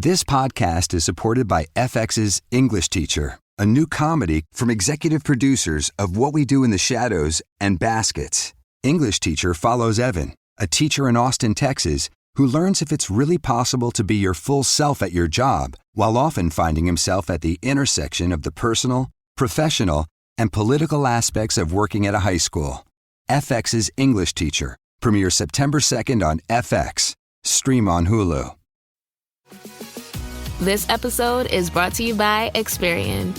This podcast is supported by FX's English Teacher, a new comedy from executive producers of What We Do in the Shadows and Baskets. English Teacher follows Evan, a teacher in Austin, Texas, who learns if it's really possible to be your full self at your job while often finding himself at the intersection of the personal, professional, and political aspects of working at a high school. FX's English Teacher premieres September 2nd on FX. Stream on Hulu. This episode is brought to you by Experian.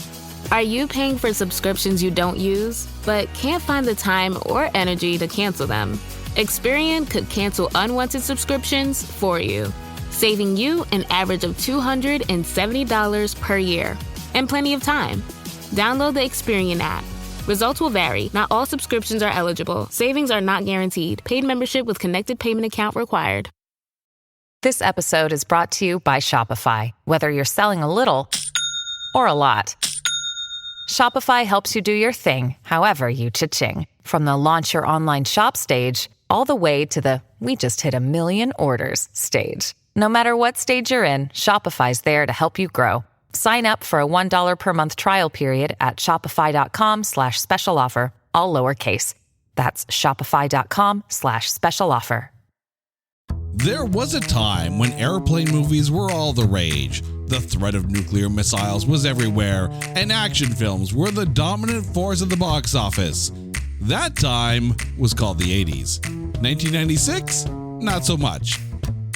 Are you paying for subscriptions you don't use, but can't find the time or energy to cancel them? Experian could cancel unwanted subscriptions for you, saving you an average of $270 per year and plenty of time. Download the Experian app. Results will vary. Not all subscriptions are eligible. Savings are not guaranteed. Paid membership with connected payment account required. This episode is brought to you by Shopify. Whether you're selling a little or a lot, Shopify helps you do your thing, however you cha-ching. From the launch your online shop stage, all the way to the we just hit 1 million orders stage. No matter what stage you're in, Shopify's there to help you grow. Sign up for a $1 per month trial period at shopify.com/special offer, all lowercase. That's shopify.com/special offer. There was a time when airplane movies were all the rage. The threat of nuclear missiles was everywhere, and action films were the dominant force of the box office. That time was called the 80s. 1996? Not so much.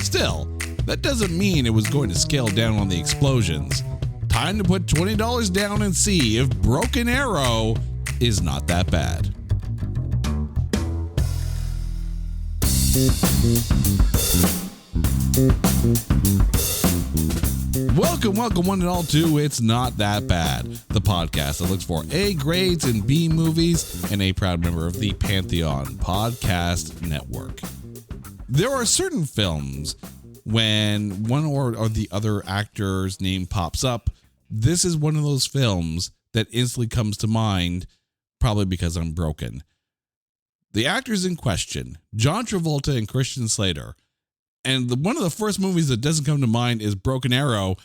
Still, that doesn't mean it was going to scale down on the explosions. Time to put $20 down and see if Broken Arrow is not that bad. Welcome one and all to It's Not That Bad, the podcast that looks for A grades in B movies and a proud member of the Pantheon Podcast Network. There are certain films when one or the other actor's name pops up. This is one of those films that instantly comes to mind, probably because I'm broken. The actors in question, John Travolta and Christian Slater. And one of the first movies that doesn't come to mind is Broken Arrow.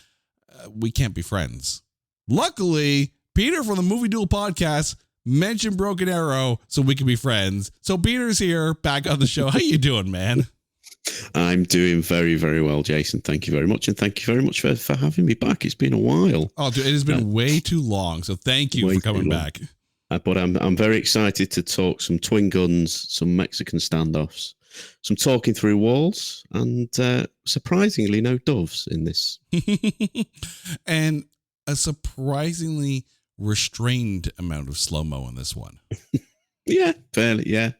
We can't be friends. Luckily, Peter from the Movie Duel podcast mentioned Broken Arrow so we can be friends. So Peter's here, back on the show. How you doing, man? I'm doing very, very well, Jason. Thank you very much. And thank you very much for having me back. It's been a while. Oh, dude, it has been way too long. So thank you for coming back. But I'm very excited to talk some twin guns, some Mexican standoffs, some talking through walls, and surprisingly no doves in this. And a surprisingly restrained amount of slow-mo in this one. Yeah, fairly. Yeah.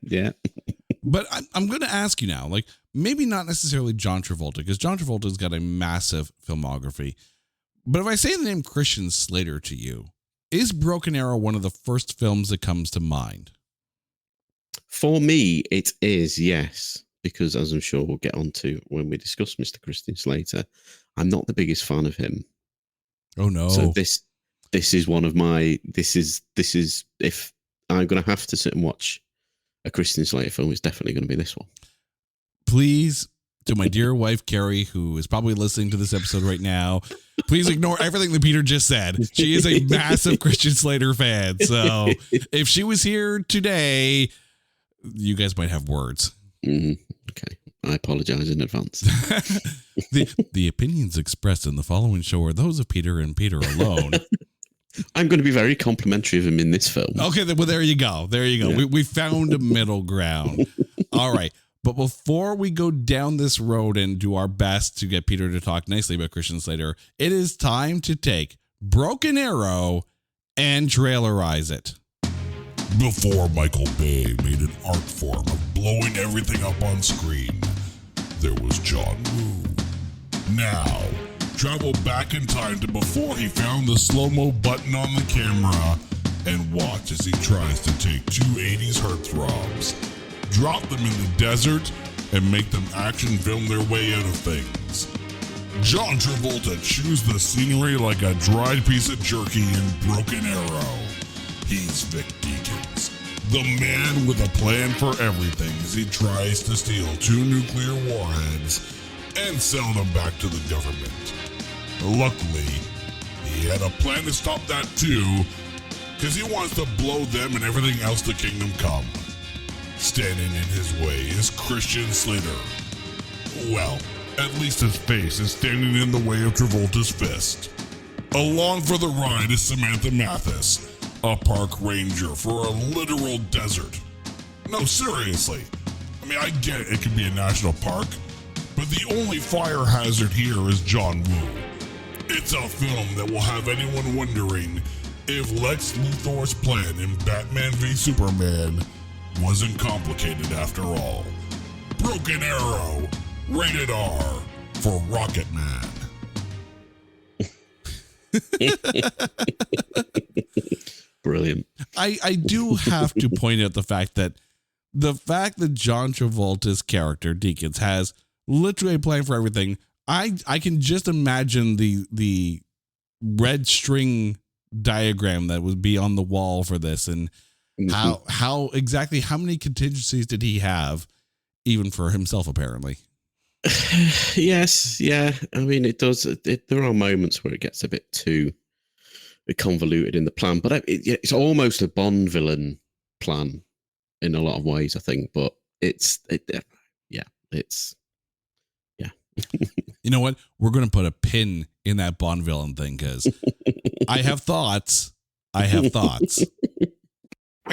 But I'm going to ask you now, like, maybe not necessarily John Travolta, because John Travolta's got a massive filmography. But if I say the name Christian Slater to you, is Broken Arrow one of the first films that comes to mind? For me, it is, yes. Because as I'm sure we'll get onto when we discuss Mr. Christian Slater, I'm not the biggest fan of him. Oh, no. So this is one of my... This is if I'm going to have to sit and watch a Christian Slater film, it's definitely going to be this one. Please, to my dear wife, Carrie, who is probably listening to this episode right now, please ignore everything that Peter just said. She is a massive Christian Slater fan. So if she was here today, you guys might have words. Okay. I apologize in advance. The opinions expressed in the following show are those of Peter and Peter alone. I'm going to be very complimentary of him in this film. Okay, well, there you go. Yeah. We found a middle ground. All right. But before we go down this road and do our best to get Peter to talk nicely about Christian Slater, it is time to take Broken Arrow and trailerize it. Before Michael Bay made an art form of blowing everything up on screen, there was John Woo. Now, travel back in time to before he found the slow-mo button on the camera and watch as he tries to take two 80s heartthrobs, drop them in the desert, and make them action film their way out of things. John Travolta chews the scenery like a dried piece of jerky in Broken Arrow. He's Vic Deakins, the man with a plan for everything as he tries to steal two nuclear warheads and sell them back to the government. Luckily, he had a plan to stop that too, because he wants to blow them and everything else to Kingdom Come. Standing in his way is Christian Slater. Well, at least his face is standing in the way of Travolta's fist. Along for the ride is Samantha Mathis, a park ranger for a literal desert. No, seriously. I mean, I get it could be a national park, but the only fire hazard here is John Woo. It's a film that will have anyone wondering if Lex Luthor's plan in Batman v Superman wasn't complicated after all. Broken Arrow, rated R for Rocket Man. Brilliant. I do have to point out the fact that John Travolta's character, Deakins, has literally a plan for everything. I can just imagine the red string diagram that would be on the wall for this, and how exactly how many contingencies did he have, even for himself, apparently. Yes, yeah. I mean, it does. There are moments where it gets a bit too convoluted in the plan, but it's almost a Bond villain plan in a lot of ways, I think. But it's. You know what? We're going to put a pin in that Bond villain thing because I have thoughts. Are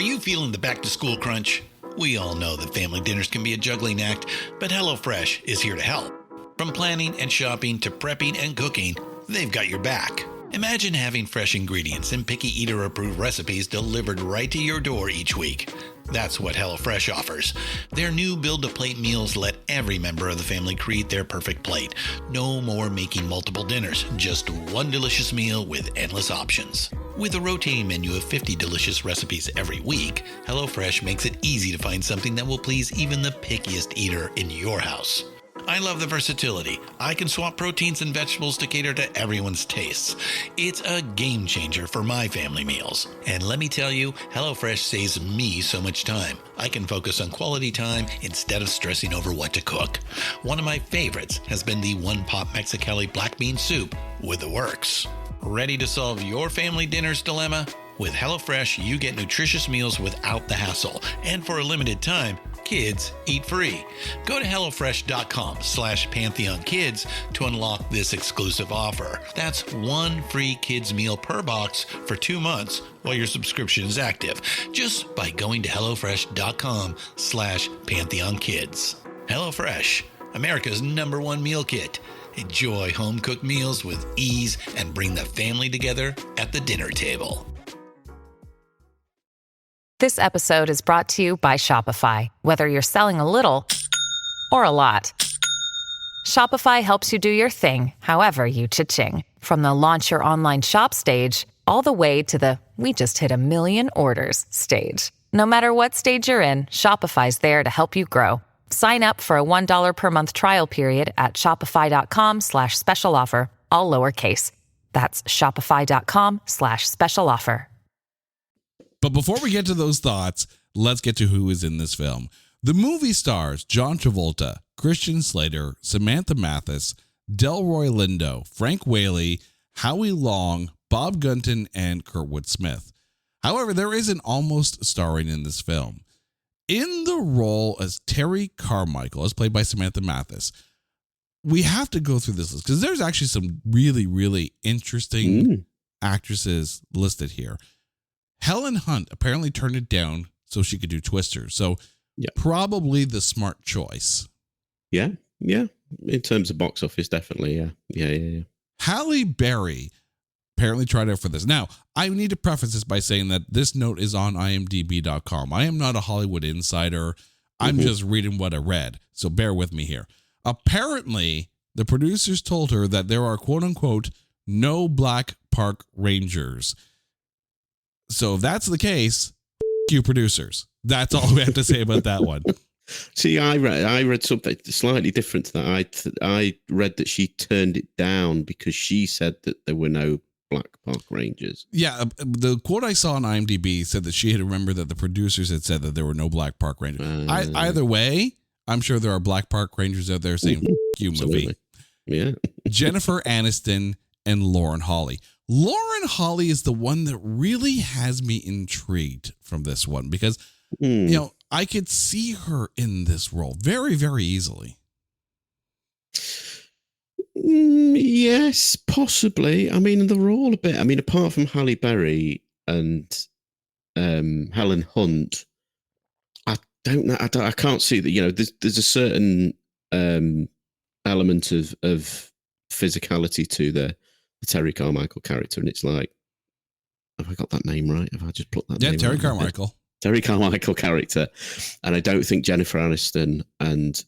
you feeling the back to school crunch? We all know that family dinners can be a juggling act, but HelloFresh is here to help. From planning and shopping to prepping and cooking, they've got your back. Imagine having fresh ingredients and picky eater-approved recipes delivered right to your door each week. That's what HelloFresh offers. Their new build-to-plate meals let every member of the family create their perfect plate. No more making multiple dinners, just one delicious meal with endless options. With a rotating menu of 50 delicious recipes every week, HelloFresh makes it easy to find something that will please even the pickiest eater in your house. I love the versatility. I can swap proteins and vegetables to cater to everyone's tastes. It's a game changer for my family meals. And let me tell you, HelloFresh saves me so much time. I can focus on quality time instead of stressing over what to cook. One of my favorites has been the one-pot Mexicali black bean soup with the works. Ready to solve your family dinner's dilemma? With HelloFresh, you get nutritious meals without the hassle. And for a limited time, kids eat free. Go to HelloFresh.com/PantheonKids to unlock this exclusive offer. That's one free kids meal per box for 2 months while your subscription is active, just by going to HelloFresh.com/PantheonKids. HelloFresh, America's #1 meal kit. Enjoy home-cooked meals with ease and bring the family together at the dinner table. This episode is brought to you by Shopify. Whether you're selling a little or a lot, Shopify helps you do your thing, however you cha-ching. From the launch your online shop stage, all the way to the we just hit 1 million orders stage. No matter what stage you're in, Shopify's there to help you grow. Sign up for a $1 per month trial period at shopify.com/special offer, all lowercase. That's shopify.com/special offer. But before we get to those thoughts, let's get to who is in this film. The movie stars John Travolta, Christian Slater, Samantha Mathis, Delroy Lindo, Frank Whaley, Howie Long, Bob Gunton, and Kurtwood Smith. However, there is an almost starring in this film. In the role as Terry Carmichael, as played by Samantha Mathis, we have to go through this list because there's actually some really, really interesting actresses listed here. Helen Hunt apparently turned it down so she could do Twister. So probably the smart choice. Yeah. In terms of box office, definitely. Yeah. Halle Berry apparently tried out for this. Now, I need to preface this by saying that this note is on imdb.com. I am not a Hollywood insider. I'm just reading what I read. So bear with me here. Apparently, the producers told her that there are, quote unquote, no black park rangers. So if that's the case, you producers. That's all we have to say about that one. See, I read something slightly different to that. I read that she turned it down because she said that there were no black park rangers. Yeah, the quote I saw on IMDb said that she had remembered that the producers had said that there were no black park rangers. Either way, I'm sure there are black park rangers out there saying, "F you, movie." Yeah. Jennifer Aniston and Lauren Holly. Lauren Holly is the one that really has me intrigued from this one because, you know, I could see her in this role very, very easily. Yes, possibly. I mean, they're all a bit. I mean, apart from Halle Berry and Helen Hunt, I don't know. I can't see that. You know, there's a certain element of physicality to the Terry Carmichael character, and it's like, have I got that name right? Have I just put that? Yeah, name Terry right? Carmichael. Terry Carmichael character, and I don't think Jennifer Aniston and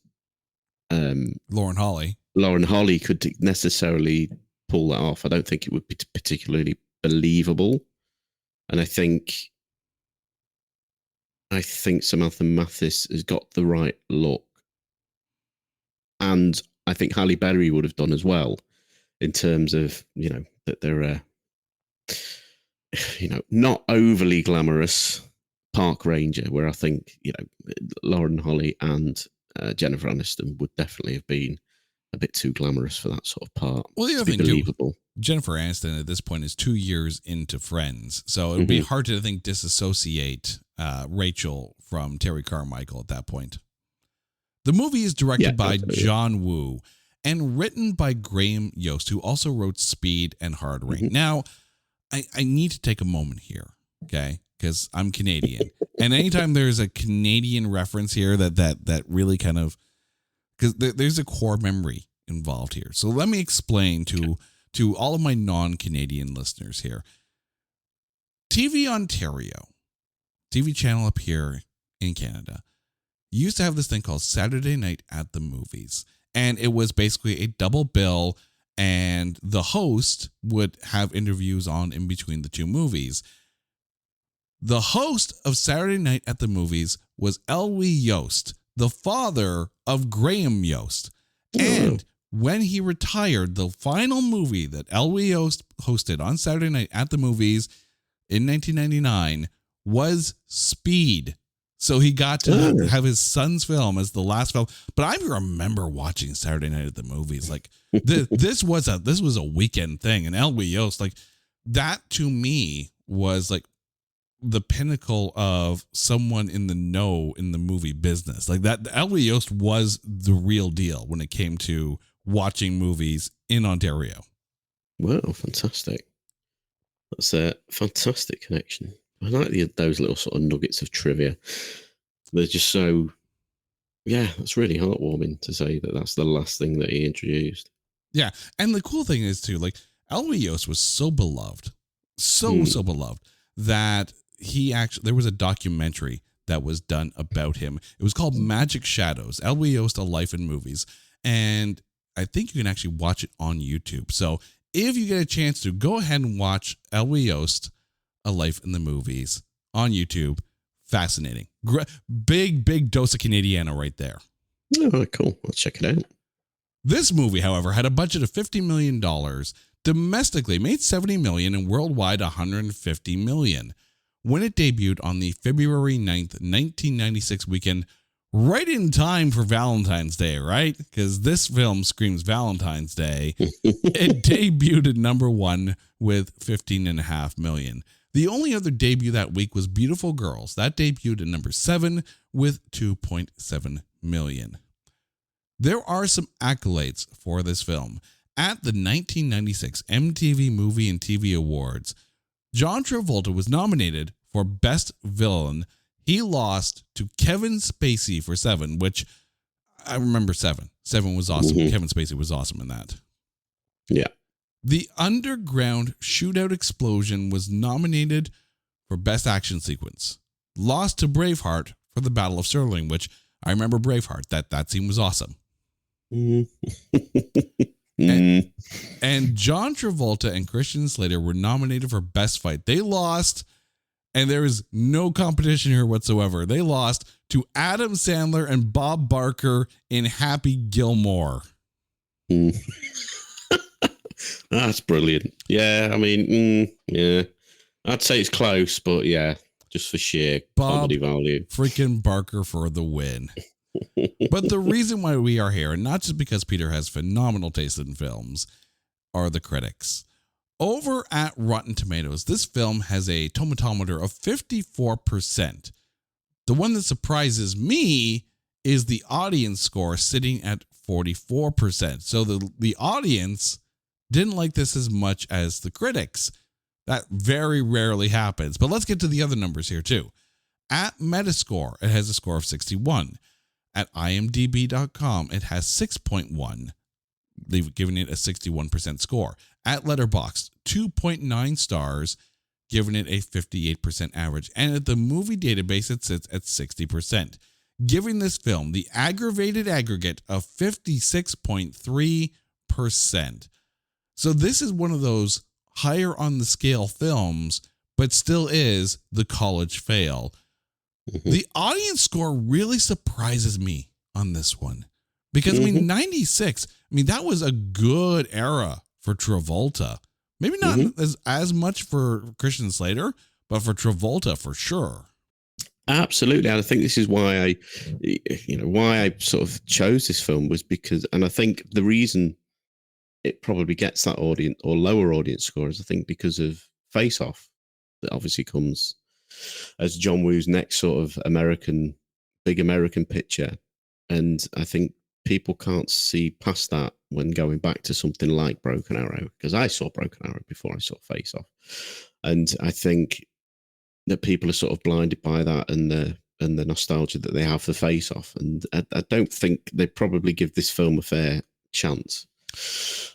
Lauren Holly could necessarily pull that off. I don't think it would be particularly believable, and I think Samantha Mathis has got the right look, and I think Halle Berry would have done as well, in terms of, you know, that they're you know, not overly glamorous park ranger, where I think, you know, Lauren Holly and Jennifer Aniston would definitely have been a bit too glamorous for that sort of part. Well, the to other be thing believable. too, Jennifer Aniston at this point is 2 years into Friends, so it would be hard to think disassociate Rachel from Terry Carmichael at that point. The movie is directed by John Woo and written by Graham Yost, who also wrote Speed and Hard Rain. Now, I need to take a moment here, okay? Because I'm Canadian, and anytime there's a Canadian reference here that really kind of, because there's a core memory involved here. So let me explain to all of my non-Canadian listeners here. TV Ontario, TV channel up here in Canada, used to have this thing called Saturday Night at the Movies. And it was basically a double bill, and the host would have interviews on in between the two movies. The host of Saturday Night at the Movies was Elwy Yost, the father of Graham Yost. And when he retired, the final movie that Elwy Yost hosted on Saturday Night at the Movies in 1999 was Speed. So he got to have his son's film as the last film. But I remember watching Saturday Night at the Movies. Like this was a weekend thing. And Elwy Yost, like, that to me was like the pinnacle of someone in the know in the movie business. Like that, Elwy Yost was the real deal when it came to watching movies in Ontario. Wow, fantastic. That's a fantastic connection. I like those little sort of nuggets of trivia. They're just so, yeah, it's really heartwarming to say that that's the last thing that he introduced. Yeah, and the cool thing is too, like, Elwy Yost was so beloved, so beloved, that there was a documentary that was done about him. It was called Magic Shadows, Elwy Yost, A Life in Movies. And I think you can actually watch it on YouTube. So if you get a chance to, go ahead and watch Elwy Yost, A Life in the Movies on YouTube. Fascinating. Big dose of Canadiana right there. Oh, cool. I'll check it out. This movie, however, had a budget of $50 million. Domestically, made $70 million, and worldwide $150 million. When it debuted on the February 9th, 1996 weekend, right in time for Valentine's Day, right? Because this film screams Valentine's Day. It debuted at number 1 with $15.5 million. The only other debut that week was Beautiful Girls. That debuted at number 7 with $2.7 million. There are some accolades for this film. At the 1996 MTV Movie and TV Awards, John Travolta was nominated for Best Villain. He lost to Kevin Spacey for Seven, which I remember Seven. Seven was awesome. Mm-hmm. Kevin Spacey was awesome in that. Yeah. The underground shootout explosion was nominated for Best Action Sequence. Lost to Braveheart for the Battle of Stirling, which I remember Braveheart. That scene was awesome. And John Travolta and Christian Slater were nominated for Best Fight. They lost, and there is no competition here whatsoever. They lost to Adam Sandler and Bob Barker in Happy Gilmore. That's brilliant. Yeah, I mean, yeah. I'd say it's close, but yeah, just for sheer comedy value. Freaking Barker for the win. But the reason why we are here, and not just because Peter has phenomenal taste in films, are the critics. Over at Rotten Tomatoes, this film has a tomatometer of 54%. The one that surprises me is the audience score sitting at 44%. So the audience didn't like this as much as the critics. That very rarely happens. But let's get to the other numbers here too. At Metascore, it has a score of 61. At imdb.com, it has 6.1. They've given it a 61% score. At Letterboxd, 2.9 stars, giving it a 58% average. And at the movie database, it sits at 60%, giving this film the aggravated aggregate of 56.3%. So this is one of those higher on the scale films, but still is the college fail. Mm-hmm. The audience score really surprises me on this one because, I mean, 96, that was a good era for Travolta. Maybe not as much for Christian Slater, but for Travolta for sure. Absolutely. And I think this is why I sort of chose this film was because, and I think the reason it probably gets that audience or lower audience score is I think because of Face Off that obviously comes as John Woo's next sort of big American picture. And I think people can't see past that when going back to something like Broken Arrow, because I saw Broken Arrow before I saw Face Off. And I think that people are sort of blinded by that and the nostalgia that they have for Face Off. And I don't think they probably give this film a fair chance.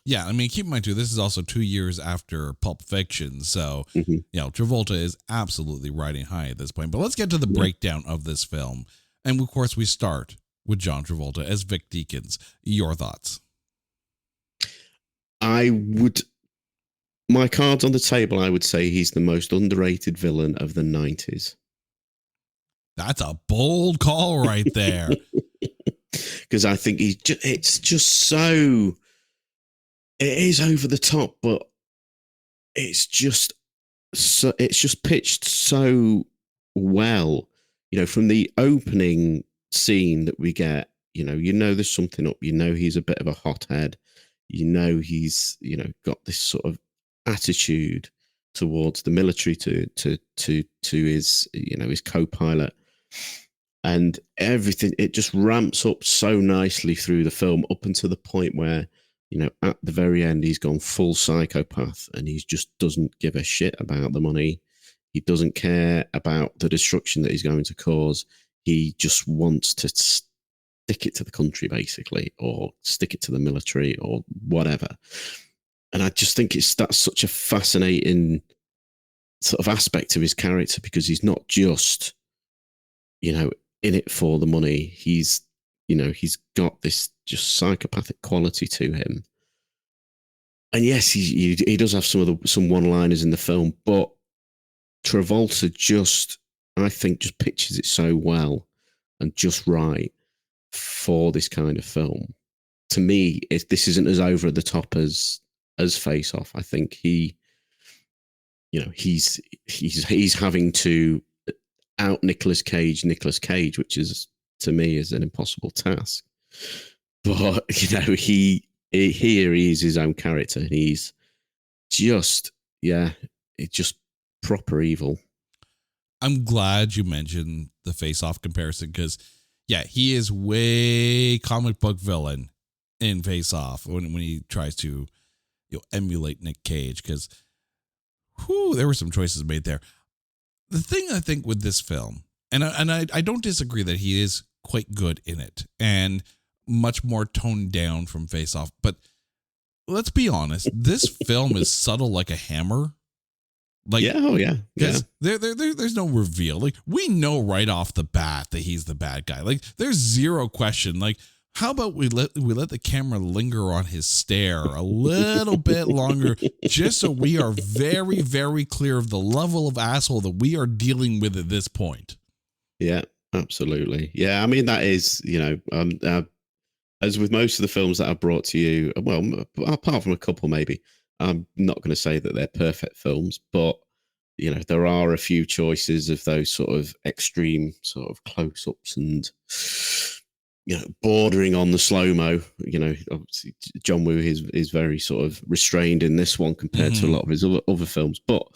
Yeah, keep in mind too, this is also 2 years after Pulp Fiction, so Travolta is absolutely riding high at this point. But let's get to the breakdown of this film, and of course we start with John Travolta as Vic Deakins. Your thoughts? My cards on the table, I would say he's the most underrated villain of the 90s. That's a bold call right there. Because I think it's just so. It is over the top, but it's just pitched so well. From the opening scene that we get, there's something up. He's a bit of a hothead. He's got this sort of attitude towards the military to his his co-pilot, and everything. It just ramps up so nicely through the film up until the point where. At the very end, he's gone full psychopath and he just doesn't give a shit about the money. He doesn't care about the destruction that he's going to cause. He just wants to stick it to the country, basically, or stick it to the military or whatever. And I just think that's such a fascinating sort of aspect of his character because he's not just, in it for the money. He's got this just psychopathic quality to him. And yes, he does have some one-liners in the film, but Travolta I think just pitches it so well and just right for this kind of film. To me, this isn't as over the top as Face Off. I think he's having to out Nicolas Cage, which is, to me, is an impossible task. But he is his own character. He's just proper evil. I'm glad you mentioned the Face Off comparison because he is way comic book villain in Face Off when he tries to emulate Nick Cage because there were some choices made there. The thing I think with this film, and I don't disagree that he is quite good in it and much more toned down from Face Off, but let's be honest, this film is subtle like a hammer. Because there's no reveal. Like, we know right off the bat that he's the bad guy. Like, there's zero question. Like, how about we let the camera linger on his stare a little bit longer, just so we are very, very clear of the level of asshole that we are dealing with at this point. Yeah, absolutely. Yeah, that is, as with most of the films that I've brought to you, well, apart from a couple maybe, I'm not going to say that they're perfect films, but, there are a few choices of those sort of extreme sort of close-ups and bordering on the slow-mo. Obviously John Woo is very sort of restrained in this one compared to a lot of his other films, but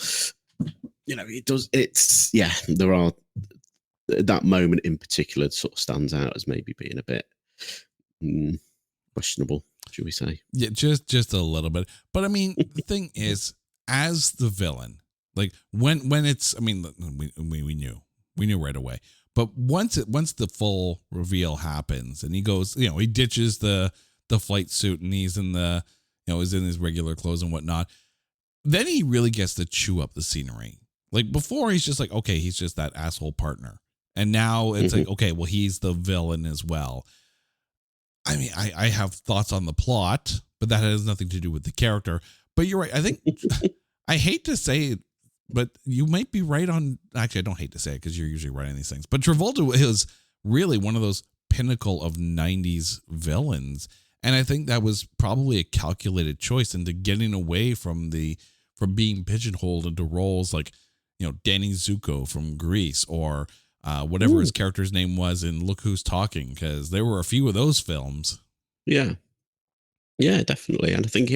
there are that moment in particular sort of stands out as maybe being a bit questionable, should we say? Yeah, just a little bit. But I mean, the thing is, as the villain, like when it's, I mean, we knew right away. But once the full reveal happens, and he goes, he ditches the flight suit, and he's in is in his regular clothes and whatnot. Then he really gets to chew up the scenery. Like before, he's just like, okay, he's just that asshole partner, and now it's like, okay, well, he's the villain as well. I mean, I have thoughts on the plot, but that has nothing to do with the character. But you're right. I think I hate to say it, but you might be right on. Actually, I don't hate to say it because you're usually right on these things. But Travolta is really one of those pinnacle of 90s villains. And I think that was probably a calculated choice into getting away from being pigeonholed into roles like, Danny Zuko from Grease, or whatever his character's name was in Look Who's Talking, because there were a few of those films. Yeah. Yeah, definitely. And I think he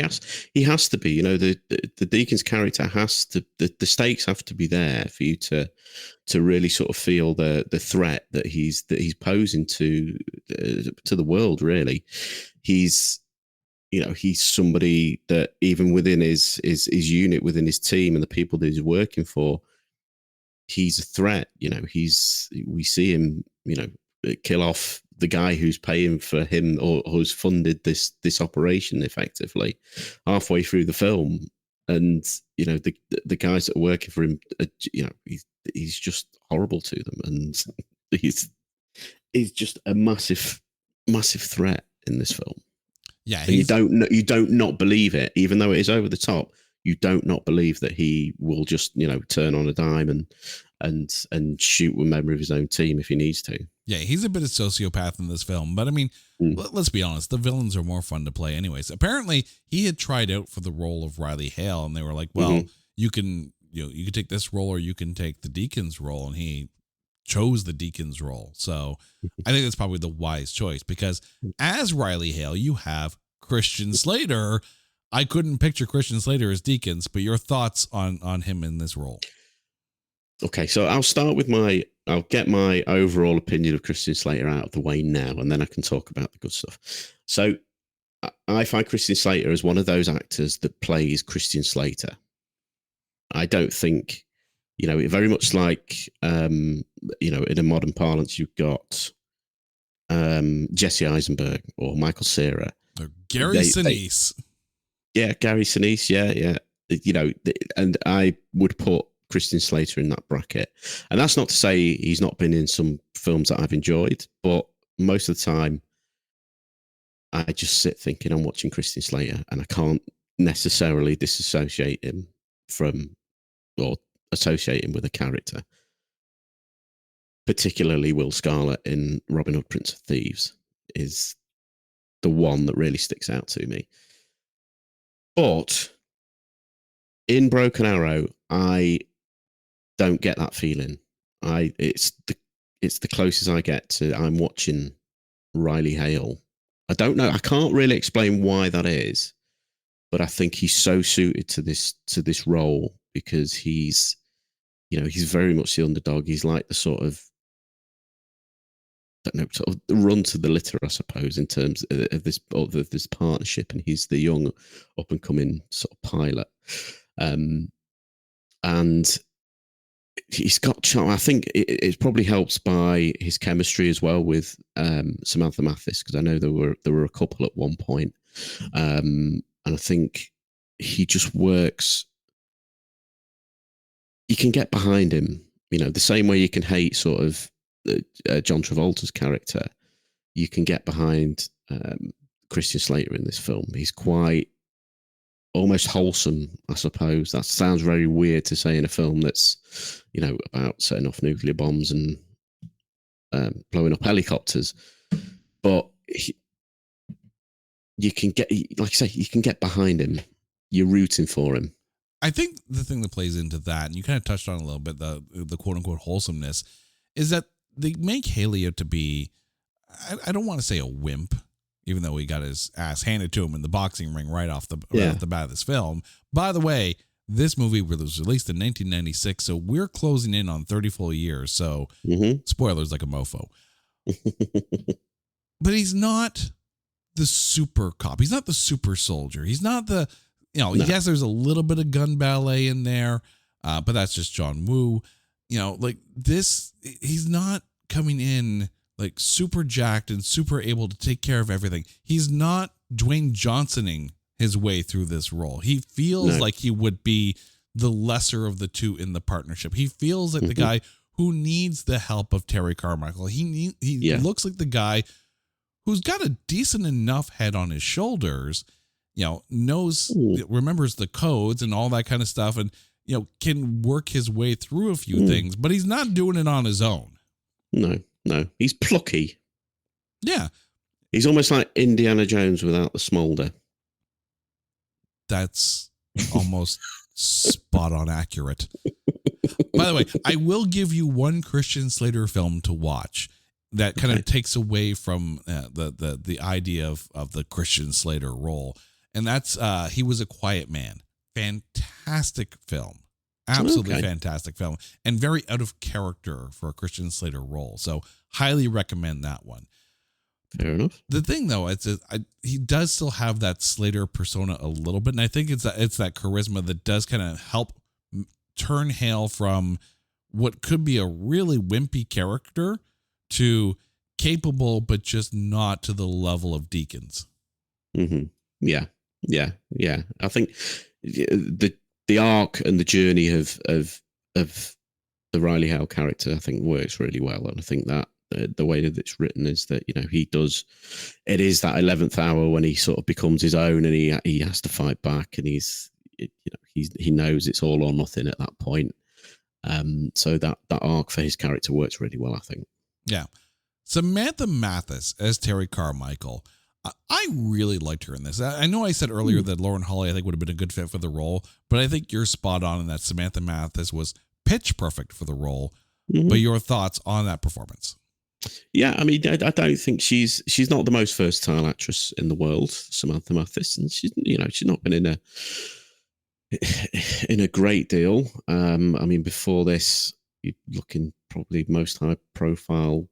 has to be, the Deacon's character has to, the stakes have to be there for you to really sort of feel the threat that he's posing to the world, really. He's somebody that even within his unit, within his team and the people that he's working for, he's a threat. We see him, kill off the guy who's paying for him or who's funded this operation effectively halfway through the film. And, the guys that are working for him, he's just horrible to them. And he's just a massive, massive threat in this film. Yeah. You don't not believe it, even though it is over the top. You don't not believe that he will just, turn on a dime and shoot a member of his own team if he needs to. Yeah, he's a bit of sociopath in this film, but I mean, let's be honest, the villains are more fun to play anyways. Apparently, he had tried out for the role of Riley Hale, and they were like, well, you can take this role or you can take the Deacon's role, and he chose the Deacon's role. So I think that's probably the wise choice, because as Riley Hale, you have Christian Slater. I couldn't picture Christian Slater as Deacons, but your thoughts on him in this role? Okay, so I'll get my overall opinion of Christian Slater out of the way now, and then I can talk about the good stuff. So I find Christian Slater as one of those actors that plays Christian Slater. I don't think, very much like, in a modern parlance, you've got Jesse Eisenberg or Michael Cera. Or Gary Sinise. Yeah, Gary Sinise, yeah. And I would put Christian Slater in that bracket. And that's not to say he's not been in some films that I've enjoyed, but most of the time I just sit thinking I'm watching Christian Slater, and I can't necessarily disassociate him from or associate him with a character. Particularly Will Scarlet in Robin Hood, Prince of Thieves is the one that really sticks out to me. But in Broken Arrow, I don't get that feeling. It's the closest I get to I'm watching Riley Hale. I don't know. I can't really explain why that is, but I think he's so suited to this role because he's very much the underdog. He's like the sort of, sort of the run to the litter, I suppose, in terms of this partnership, and he's the young up and coming sort of pilot. And he's got charm. I think it probably helps by his chemistry as well with Samantha Mathis, because I know there were a couple at one point, and I think he just works. You can get behind him, the same way you can hate sort of John Travolta's character. You can get behind Christian Slater in this film. He's quite almost wholesome, I suppose. That sounds very weird to say in a film that's, about setting off nuclear bombs and blowing up helicopters. But you can get, like I say, you can get behind him. You're rooting for him. I think the thing that plays into that, and you kind of touched on it a little bit, the quote unquote wholesomeness, is that they make Haley out to be I don't want to say a wimp, even though he got his ass handed to him in the boxing ring right off the bat of this film. By the way, this movie was released in 1996, so we're closing in on 30 full years. So spoilers like a mofo. But he's not the super cop. He's not the super soldier. He's not the, yes, there's a little bit of gun ballet in there, but that's just John Woo. Like this, he's not coming in like super jacked and super able to take care of everything. He's not Dwayne Johnsoning his way through this role. He feels like he would be the lesser of the two in the partnership. He feels like the guy who needs the help of Terry Carmichael. He looks like the guy who's got a decent enough head on his shoulders, remembers the codes and all that kind of stuff, and can work his way through a few things, but he's not doing it on his own. No, he's plucky. Yeah, he's almost like Indiana Jones without the smolder. That's almost spot on accurate. By the way, I will give you one Christian Slater film to watch that kind of takes away from the idea of the Christian Slater role, and that's He Was a Quiet Man. Fantastic film, absolutely fantastic film, and very out of character for a Christian Slater role. So highly recommend that one. Fair enough. The thing though, he does still have that Slater persona a little bit, and I think it's that charisma that does kind of help turn Hale from what could be a really wimpy character to capable, but just not to the level of Deakins. Mm-hmm. Yeah. I think the arc and the journey of the Riley Hale character, I think, works really well, and I think that the way that it's written is that he does. It is that 11th hour when he sort of becomes his own, and he has to fight back, and he knows it's all or nothing at that point. So that arc for his character works really well, I think. Yeah. Samantha Mathis as Terry Carmichael. I really liked her in this. I know I said earlier that Lauren Holly, I think, would have been a good fit for the role, but I think you're spot on in that Samantha Mathis was pitch perfect for the role. But your thoughts on that performance? Yeah, I mean, I don't think she's not the most versatile actress in the world, Samantha Mathis, and she's not been in a great deal. I mean, before this, you're looking probably most high profile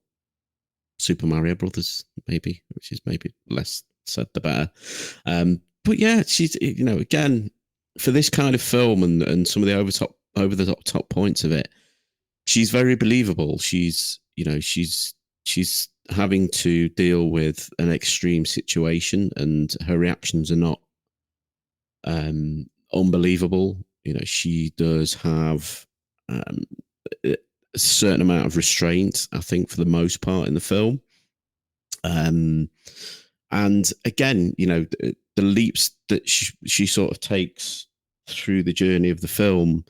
Super Mario Brothers, maybe, which is maybe less said the better. But yeah, she's again, for this kind of film and some of the over the top points of it, she's very believable. She's having to deal with an extreme situation, and her reactions are not unbelievable. She does have a certain amount of restraint, I think, for the most part in the film. And again, the leaps that she sort of takes through the journey of the film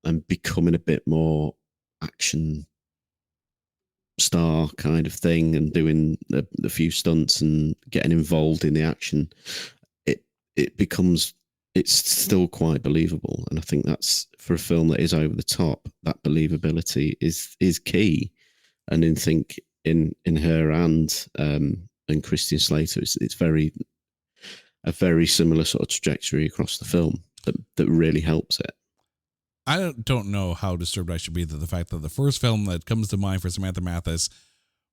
and becoming a bit more action star kind of thing, and doing a few stunts and getting involved in the action, it's still quite believable. And I think that's, for a film that is over the top, that believability is key. And I think in her and Christian Slater, it's a very similar sort of trajectory across the film that really helps it. I don't know how disturbed I should be that the fact that the first film that comes to mind for Samantha Mathis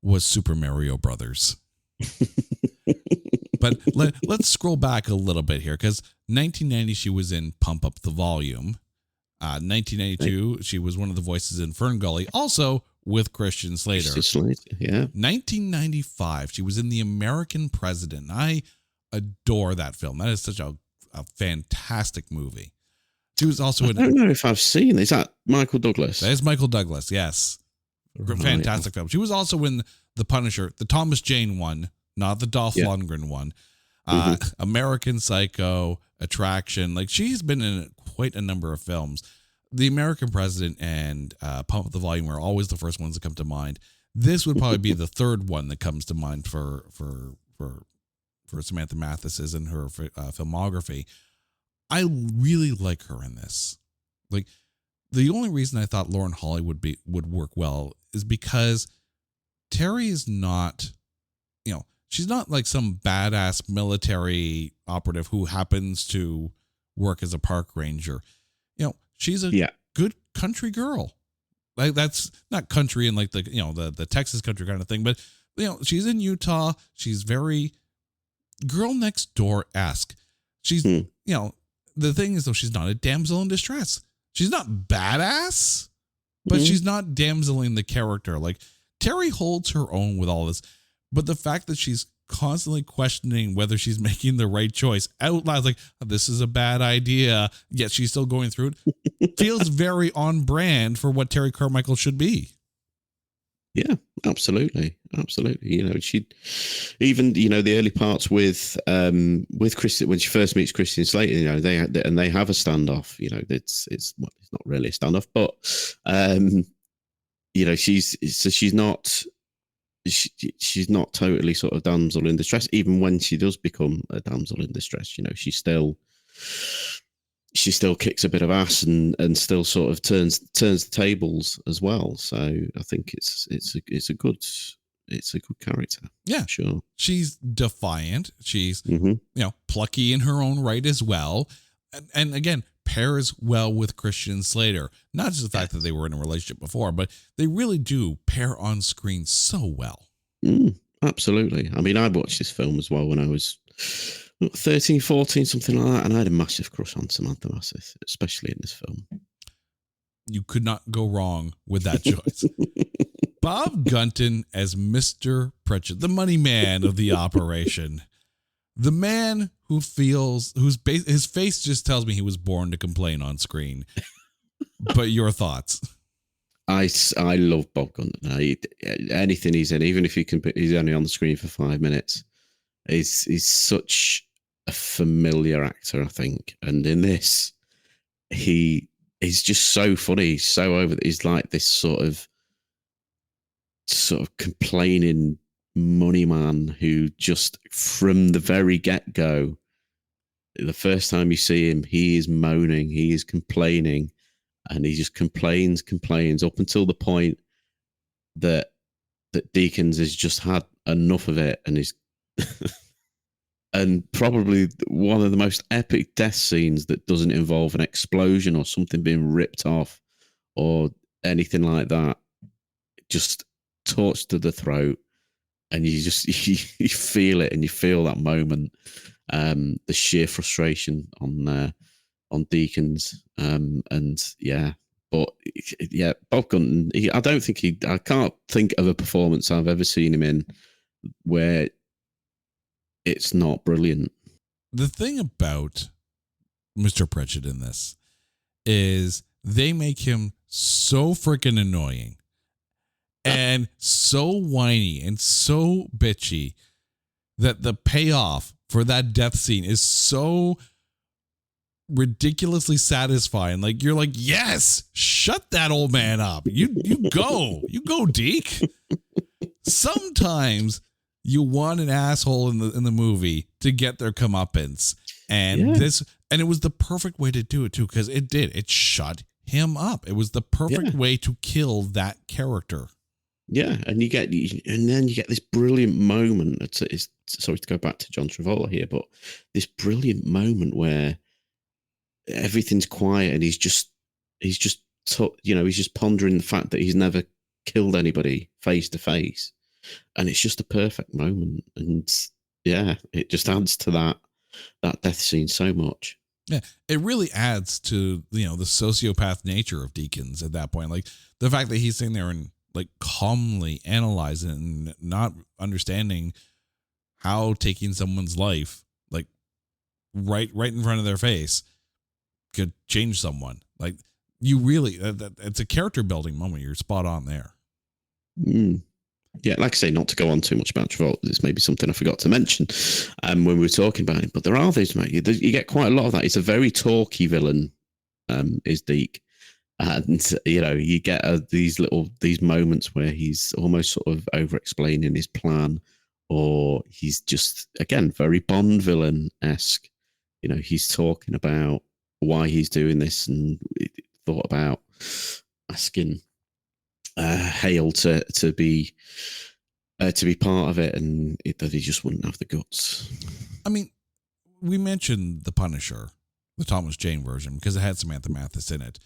was Super Mario Brothers. But let's scroll back a little bit here, because 1990 she was in Pump Up the Volume. 1992 she was one of the voices in Fern Gully, also with Christian Slater. Yeah. 1995 she was in The American President. I adore that film. That is such a fantastic movie. She was also I don't know if I've seen. Is that Michael Douglas? That is Michael Douglas, yes. Right. Fantastic film. She was also in The Punisher, the Thomas Jane one, not the Dolph Lundgren one. American Psycho, Attraction. Like, she's been in quite a number of films. The American President and Pump Up the Volume are always the first ones that come to mind. This would probably be the third one that comes to mind for Samantha Mathis in her filmography. I really like her in this. Like, the only reason I thought Lauren Holly would work well is because Terry is not she's not like some badass military operative who happens to work as a park ranger. She's a good country girl. Like, that's not country in like the Texas country kind of thing, but she's in Utah. She's very girl next door-esque. She's the thing is, though, she's not a damsel in distress. She's not badass, but she's not damseling the character. Like, Terry holds her own with all this, but the fact that she's constantly questioning whether she's making the right choice out loud, like, this is a bad idea, yet she's still going through it, feels very on brand for what Terry Carmichael should be. Yeah, absolutely. She even the early parts with Christian, when she first meets Christian Slater, they have a standoff. It's not really a standoff, but she's not totally sort of damsel in distress. Even when she does become a damsel in distress, she still kicks a bit of ass and still sort of turns the tables as well. So I think it's a good character. Yeah, sure. She's defiant. She's plucky in her own right as well, and again pairs well with Christian Slater. Not just the fact that they were in a relationship before, but they really do pair on screen so well. Absolutely. I mean, I watched this film as well when I was 13, 14, something like that, and I had a massive crush on Samantha Mathis, especially in this film. You could not go wrong with that choice. Bob Gunton as Mr. Pritchett, the money man of the operation. The man who feels, his face just tells me he was born to complain on screen. But your thoughts? I love Bob Gunton. Anything he's in, even if he's only on the screen for 5 minutes, he's such a familiar actor, I think. And in this, he's just so funny. He's so over. He's like this sort of complaining money man who just from the very get-go, the first time you see him, he is moaning, he is complaining, and he just complains up until the point that Deakins has just had enough of it, and is and probably one of the most epic death scenes that doesn't involve an explosion or something being ripped off or anything like that. Just torched to the throat, and you feel it, and you feel that moment, the sheer frustration on Deakins, Bob Gunton. I can't think of a performance I've ever seen him in where it's not brilliant. The thing about Mr. Pritchett in this is they make him so freaking annoying and so whiny and so bitchy that the payoff for that death scene is so ridiculously satisfying. Like, you're like, yes, shut that old man up. You go, Deke. Sometimes you want an asshole in the movie to get their comeuppance, and it was the perfect way to do it too, because it shut him up. It was the perfect way to kill that character. Yeah, and then you get this brilliant moment. Sorry to go back to John Travolta here, but this brilliant moment where everything's quiet and he's just pondering the fact that he's never killed anybody face to face, and it's just a perfect moment. And it just adds to that death scene so much. Yeah, it really adds to the sociopath nature of Deakins at that point. Like, the fact that he's sitting there and like calmly analyzing and not understanding how taking someone's life like right in front of their face could change someone. Like, you really, it's a character building moment. You're spot on there. Yeah, like I say, not to go on too much about Travolta, this may be something I forgot to mention when we were talking about it, but there are these, mate. You get quite a lot of that. It's a very talky villain, is Deke. And, you get these moments where he's almost sort of over-explaining his plan, or he's just, again, very Bond villain-esque. He's talking about why he's doing this, and thought about asking Hale to be to be part of it, and that he just wouldn't have the guts. I mean, we mentioned The Punisher, the Thomas Jane version, because it had Samantha Mathis in it.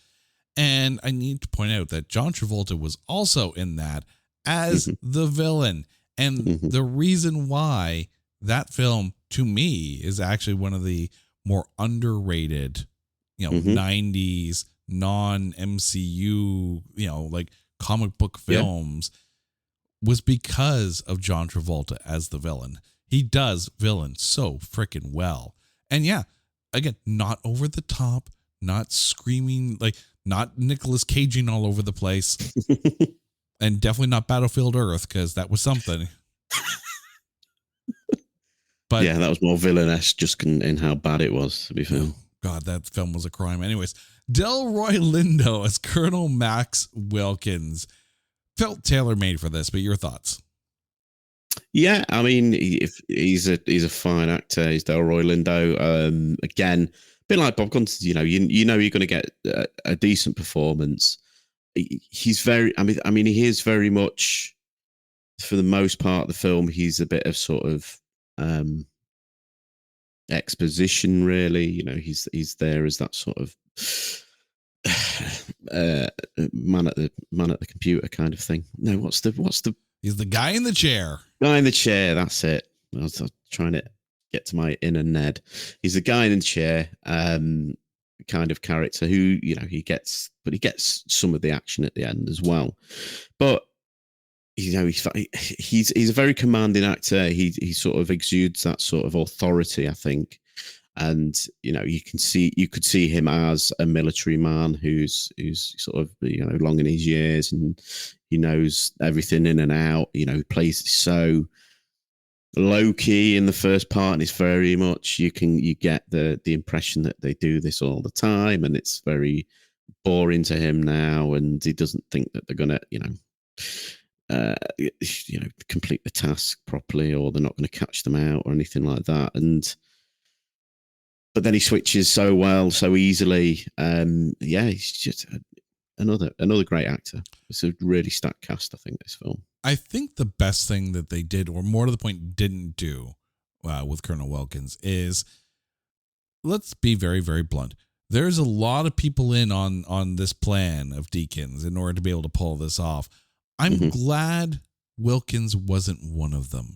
And I need to point out that John Travolta was also in that as the villain. And the reason why that film, to me, is actually one of the more underrated, 90s non-MCU, like comic book films, was because of John Travolta as the villain. He does villain so freaking well. And yeah, again, not over the top, not screaming, like not Nicolas Caging all over the place. And definitely not Battlefield Earth, because that was something. But yeah, that was more villainous just in how bad it was, to be fair. God, that film was a crime. Anyways, Delroy Lindo as Colonel Max Wilkins. Felt tailor-made for this, but your thoughts? Yeah, I mean, he's a fine actor. He's Delroy Lindo. Again, a bit like Bob Gunter, you know you're going to get a decent performance. He's very, I mean, he is very much, for the most part of the film, he's a bit of sort of exposition, really. He's there as that sort of man at the computer kind of thing. No, what's the? He's the guy in the chair. Guy in the chair. That's it. I was trying to get to my inner Ned. He's the guy in the chair. Kind of character who he gets some of the action at the end as well. But he's a very commanding actor. He sort of exudes that sort of authority, I think. And you could see him as a military man who's sort of long in his years, and he knows everything in and out. He plays so low key in the first part, and it's very much you get the impression that they do this all the time, and it's very boring to him now, and he doesn't think that they're gonna complete the task properly, or they're not going to catch them out or anything like that. But then he switches so well, so easily. He's just another great actor. It's a really stacked cast, I think, this film. I think the best thing that they did, or more to the point, didn't do with Colonel Wilkins is, let's be very, very blunt. There's a lot of people in on this plan of Deakins in order to be able to pull this off. I'm glad Wilkins wasn't one of them.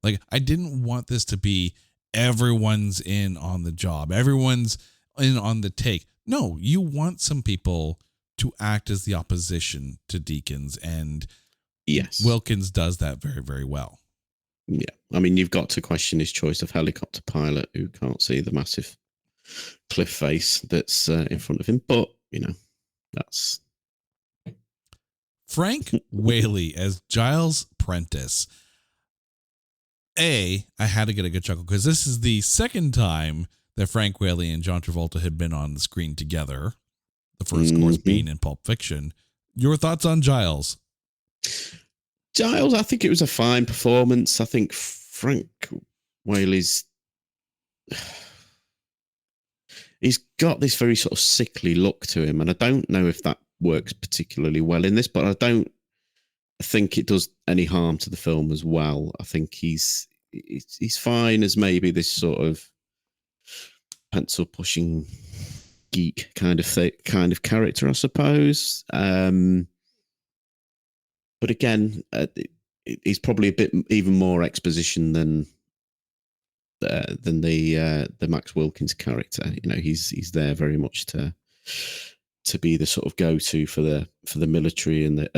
Like, I didn't want this to be everyone's in on the job. Everyone's in on the take. No, you want some people to act as the opposition to Deakins, and yes, Wilkins does that very, very well. Yeah. I mean, you've got to question his choice of helicopter pilot who can't see the massive cliff face that's in front of him. But, that's... Frank Whaley as Giles Prentice. I had to get a good chuckle because this is the second time that Frank Whaley and John Travolta had been on the screen together. The first, of course, being in Pulp Fiction. Your thoughts on Giles? Giles, I think it was a fine performance. I think Frank Whaley's... he's got this very sort of sickly look to him, and I don't know if that works particularly well in this, but I don't think it does any harm to the film as well. I think he's fine as maybe this sort of pencil pushing geek kind of character, I suppose. But again, he's probably a bit even more exposition than the Max Wilkins character. He's there very much to be the sort of go-to for the military and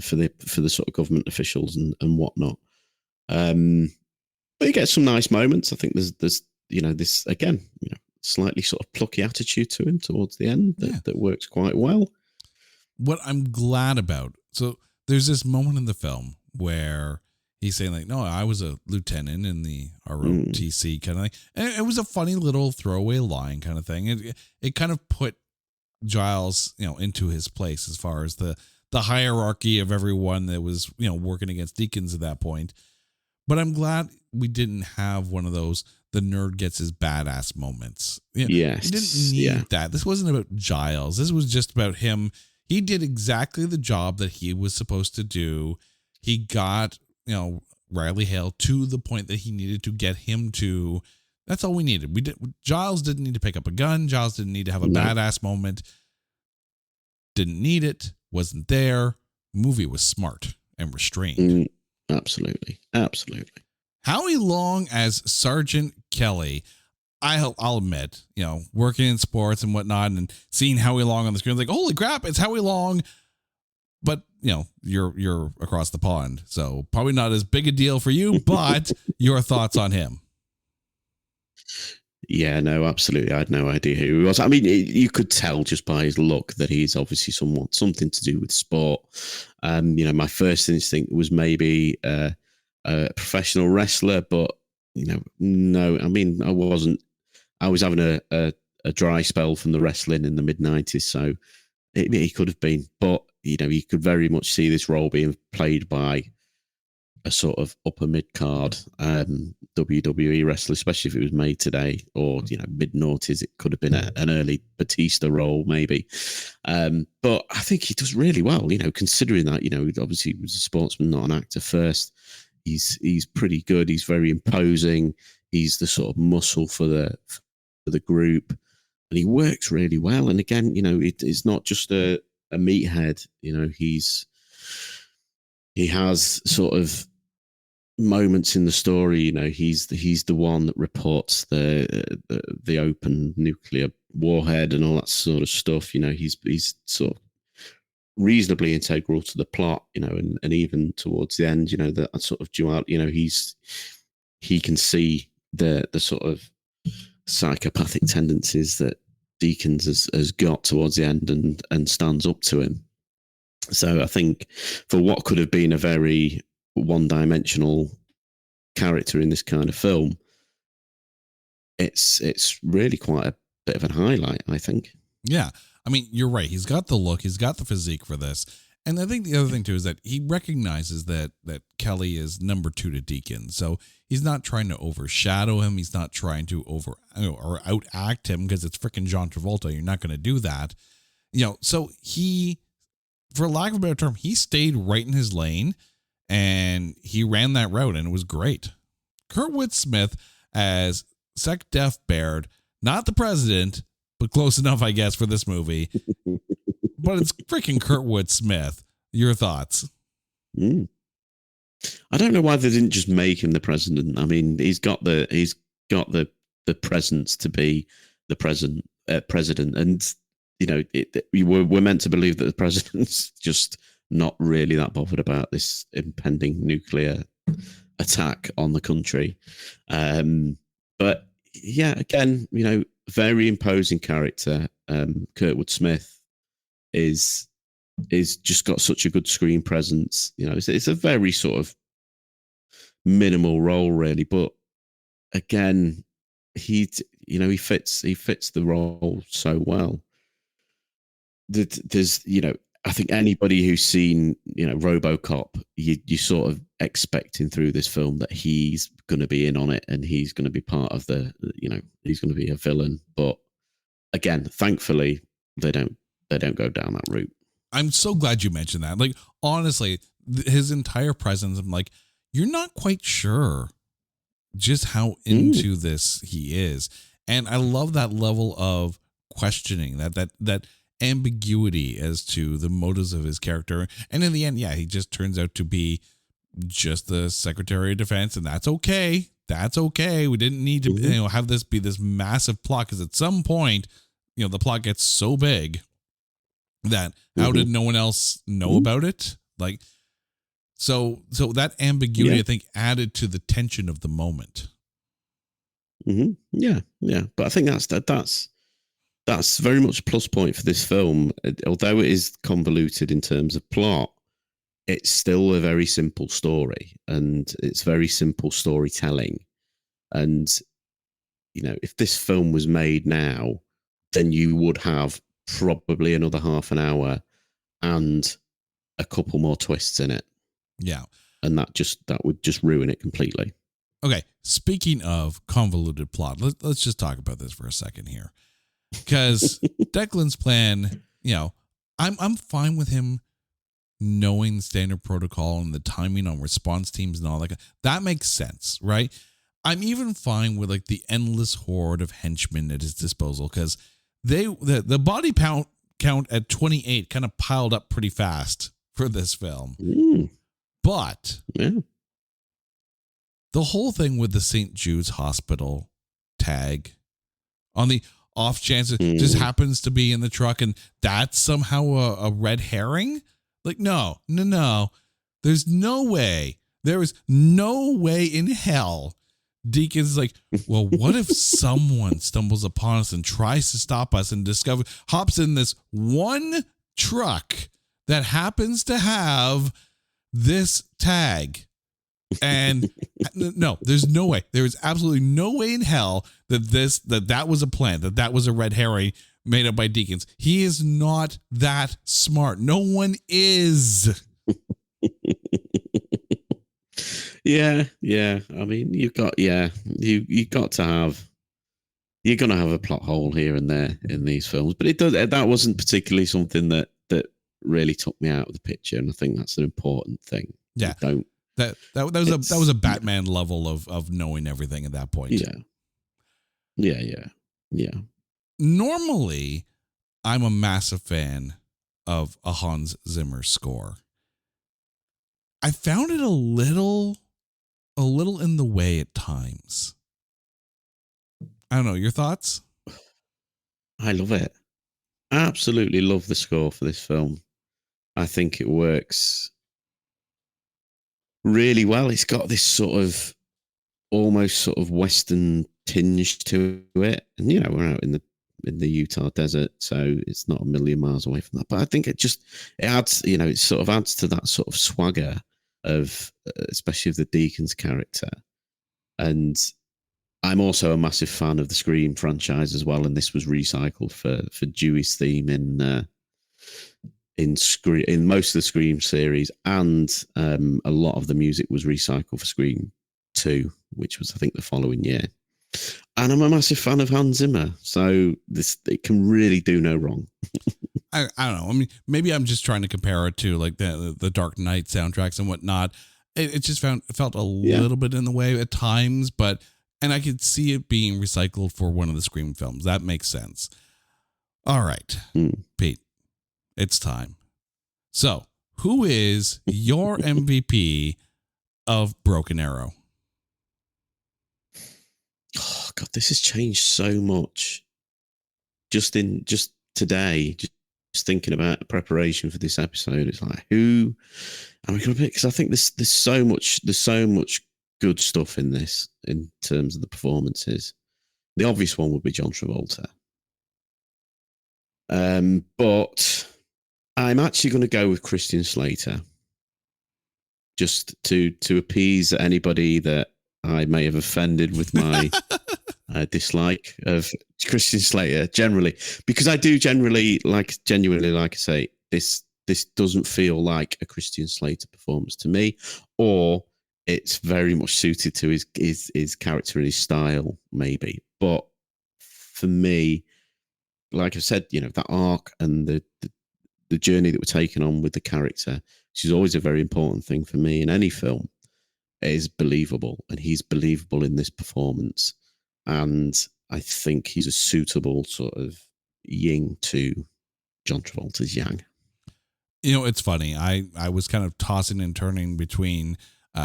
for the sort of government officials and whatnot. But he gets some nice moments. I think there's this again, slightly sort of plucky attitude to him towards the end that works quite well. What I'm glad about, so there's this moment in the film where he's saying like, no, I was a lieutenant in the ROTC kind of thing. And it was a funny little throwaway line kind of thing. It kind of put Giles, into his place as far as the hierarchy of everyone that was, working against Deakins at that point. But I'm glad we didn't have one of those, the nerd gets his badass moments. Yes. We didn't need that. This wasn't about Giles. This was just about him. He did exactly the job that he was supposed to do. He got, Riley Hale to the point that he needed to get him to. That's all we needed. Giles didn't need to pick up a gun. Giles didn't need to have a badass moment. Didn't need it. Wasn't there. Movie was smart and restrained. Absolutely. Howie Long as Sergeant Kelly. I'll admit, working in sports and whatnot and seeing Howie Long on the screen, like, holy crap, it's Howie Long. But, you're across the pond, so probably not as big a deal for you, but your thoughts on him. Yeah, no, absolutely. I had no idea who he was. I mean, you could tell just by his look that he's obviously something to do with sport. My first instinct was maybe a professional wrestler, but, no, I mean, I wasn't. I was having a dry spell from the wrestling in the mid-90s, so he could have been. But, you could very much see this role being played by a sort of upper mid-card WWE wrestler, especially if it was made today or, mid-noughties. It could have been an early Batista role, maybe. But I think he does really well, considering that, obviously he was a sportsman, not an actor first. He's pretty good. He's very imposing. He's the sort of muscle for the group, and he works really well. And again, it's not just a meathead. He has sort of moments in the story. He's the one that reports the open nuclear warhead and all that sort of stuff. He's sort of reasonably integral to the plot, and even towards the end, that sort of duality, he can see the sort of psychopathic tendencies that Deakins has got towards the end and stands up to him. So I think for what could have been a very one-dimensional character in this kind of film, it's really quite a bit of a highlight, I think. Yeah. I mean, you're right. He's got the look. He's got the physique for this. And I think the other thing, too, is that he recognizes that Kelly is number 2 to Deakins. So he's not trying to overshadow him. He's not trying to or outact him because it's freaking John Travolta. You're not going to do that. So he, for lack of a better term, he stayed right in his lane and he ran that route and it was great. Kurtwood Smith as Sec Def Baird, not the president, but close enough, I guess, for this movie. But it's freaking Kurtwood Smith. Your thoughts? I don't know why they didn't just make him the president. I mean, he's got the presence to be the president, and we're meant to believe that the president's just not really that bothered about this impending nuclear attack on the country. But yeah, again, very imposing character. Kurtwood Smith is just got such a good screen presence. It's a very sort of minimal role, really, but again, he fits the role so well. There's I think anybody who's seen RoboCop, you sort of expecting through this film that he's going to be in on it and he's going to be part of he's going to be a villain. But again, thankfully, they don't go down that route. I'm so glad you mentioned that. Like, honestly, his entire presence, I'm like, you're not quite sure just how into this he is. And I love that level of questioning, that ambiguity as to the motives of his character. And in the end, yeah, he just turns out to be just the Secretary of Defense, and that's okay. That's okay. We didn't need to have this be this massive plot, because at some point, the plot gets so big that how did no one else know about it? Like, so that ambiguity, I think, added to the tension of the moment. Yeah. But I think that's very much a plus point for this film. Although it is convoluted in terms of plot, it's still a very simple story, and it's very simple storytelling. And, if this film was made now, then you would have probably another half an hour and a couple more twists in it. Yeah. And that would just ruin it completely. Okay. Speaking of convoluted plot, let's just talk about this for a second here. Because Declan's plan, I'm fine with him knowing standard protocol and the timing on response teams and all that makes sense, right? I'm even fine with like the endless horde of henchmen at his disposal because the body count at 28 kind of piled up pretty fast for this film. But the whole thing with the St. Jude's Hospital tag on the off chance it just happens to be in the truck and that's somehow a red herring. Like, no. There's no way. There is no way in hell Deacon's like, well, what if someone stumbles upon us and tries to stop us and hops in this one truck that happens to have this tag? And no, there's no way. There is absolutely no way in hell that was a plan, that was a red herring made up by Deakins. He is not that smart. No one is. Yeah. I mean, you're going to have a plot hole here and there in these films, but that wasn't particularly something that really took me out of the picture. And I think that's an important thing. Yeah. That was a Batman level of knowing everything at that point. Yeah. Normally, I'm a massive fan of a Hans Zimmer score. I found it a little in the way at times. I don't know. Your thoughts? I love it. Absolutely love the score for this film. I think it works really well. It's got this almost sort of Western tinge to it. And, we're out in the Utah desert, so it's not a million miles away from that. But I think it adds, it sort of adds to that sort of swagger of, especially of the Deakins character. And I'm also a massive fan of the Scream franchise as well. And this was recycled for Dewey's theme in most of the Scream series, and a lot of the music was recycled for Scream 2, which was, I think, the following year. And I'm a massive fan of Hans Zimmer, so it can really do no wrong. I don't know. I mean, maybe I'm just trying to compare it to like the Dark Knight soundtracks and whatnot. It just felt a little bit in the way at times, and I could see it being recycled for one of the Scream films. That makes sense. All right, Pete, it's time. So, who is your MVP of Broken Arrow? Oh God, this has changed so much. Just today, just thinking about preparation for this episode, it's like, who am I going to pick? Because I think there's so much good stuff in this in terms of the performances. The obvious one would be John Travolta, but I'm actually going to go with Christian Slater, just to appease anybody that I may have offended with my dislike of Christian Slater generally, because I do genuinely like I say, this doesn't feel like a Christian Slater performance to me, or it's very much suited to his character and his style, maybe. But for me, like I said, that arc and the journey that we're taking on with the character, which is always a very important thing for me in any film, is believable, and he's believable in this performance. And I think he's a suitable sort of yin to John Travolta's yang. It's funny. I was kind of tossing and turning between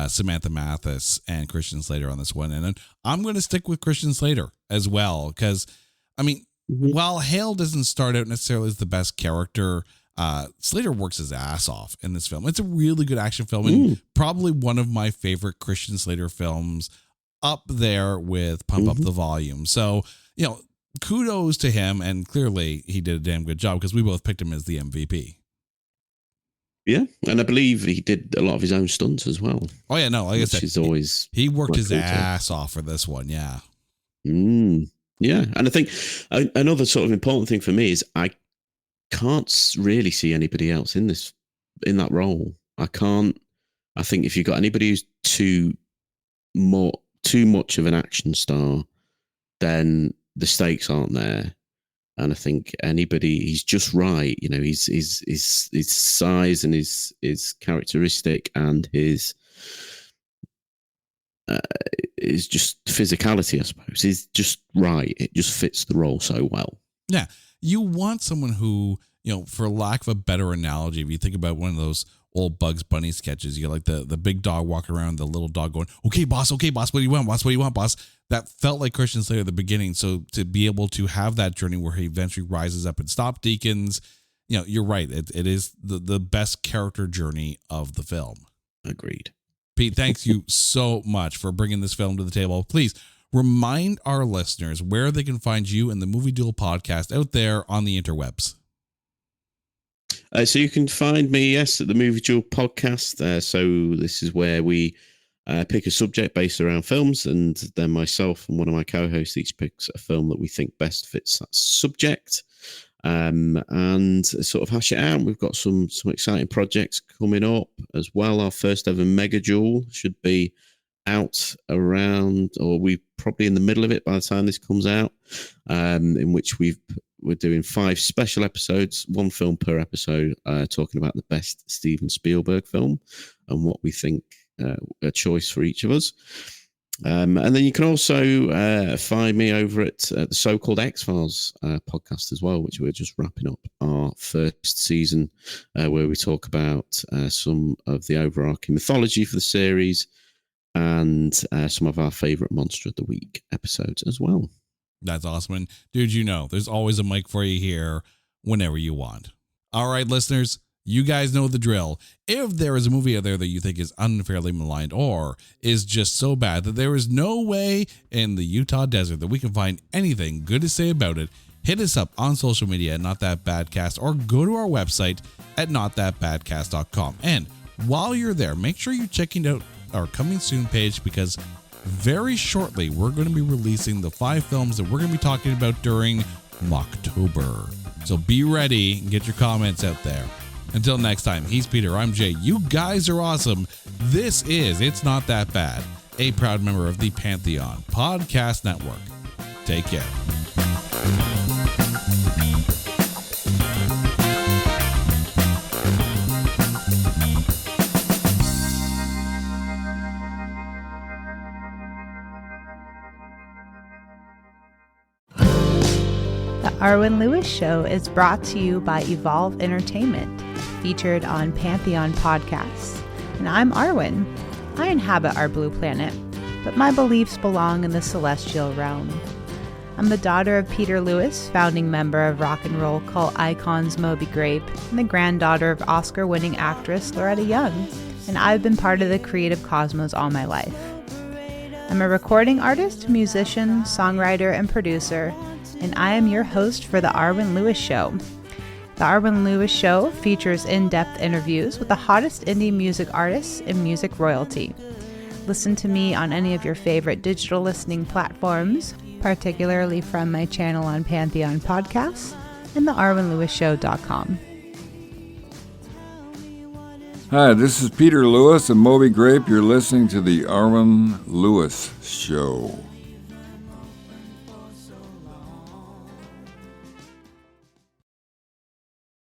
Samantha Mathis and Christian Slater on this one, and then I'm going to stick with Christian Slater as well, because I mean, while Hale doesn't start out necessarily as the best character, Slater works his ass off in this film. It's a really good action film, and probably one of my favorite Christian Slater films, up there with Pump Up the Volume. So, kudos to him, and clearly he did a damn good job, because we both picked him as the MVP. Yeah, and I believe he did a lot of his own stunts as well. Oh yeah, no, like I said, he worked his ass off for this one. Yeah. Yeah, and I think another sort of important thing for me is I can't really see anybody else in that role. I think if you've got anybody who's too much of an action star, then the stakes aren't there. And I think he's just right. You know, his size and his characteristic and his just physicality, I suppose, is just right. It just fits the role so well. Yeah. You want someone who, you know, for lack of a better analogy, if you think about one of those old Bugs Bunny sketches, you get like the big dog walking around, the little dog going, okay, boss, what do you want, boss? What do you want, boss? That felt like Christian Slater at the beginning. So to be able to have that journey where he eventually rises up and stops Deakins, you know, you're right. It is the best character journey of the film. Agreed. Pete, thanks you so much for bringing this film to the table. Please remind our listeners where they can find you and the Movie Duel podcast out there on the interwebs. So you can find me, yes, at the Movie Duel podcast. So this is where we pick a subject based around films, and then myself and one of my co-hosts each picks a film that we think best fits that subject, and sort of hash it out. We've got some exciting projects coming up as well. Our first ever Mega Duel should be out around, or we probably in the middle of it by the time this comes out, in which we're doing 5 special episodes, 1 film per episode, talking about the best Steven Spielberg film and what we think a choice for each of us. And then you can also find me over at the So-Called X-Files podcast as well, which we're just wrapping up our first season, where we talk about some of the overarching mythology for the series and some of our favorite Monster of the Week episodes as well. That's awesome. And dude, you know, there's always a mic for you here whenever you want. All right, listeners, you guys know the drill. If there is a movie out there that you think is unfairly maligned or is just so bad that there is no way in the Utah desert that we can find anything good to say about it, hit us up on social media at Not That Badcast, or go to our website at notthatbadcast.com. And while you're there, make sure you're checking out our coming soon page, because very shortly we're going to be releasing the 5 films that we're going to be talking about during Mocktober. So be ready and get your comments out there. Until next time, he's Peter, I'm Jay. You guys are awesome. This is It's Not That Bad, a proud member of the Pantheon Podcast Network. Take care. The Arwen Lewis Show is brought to you by Evolve Entertainment, featured on Pantheon Podcasts. And I'm Arwen. I inhabit our blue planet, but my beliefs belong in the celestial realm. I'm the daughter of Peter Lewis, founding member of rock and roll cult icons Moby Grape, and the granddaughter of Oscar-winning actress Loretta Young, and I've been part of the creative cosmos all my life. I'm a recording artist, musician, songwriter, and producer, and I am your host for The Arwen Lewis Show. The Arwen Lewis Show features in-depth interviews with the hottest indie music artists and music royalty. Listen to me on any of your favorite digital listening platforms, particularly from my channel on Pantheon Podcasts and thearwenlewisshow.com. Hi, this is Peter Lewis and Moby Grape. You're listening to The Arwen Lewis Show.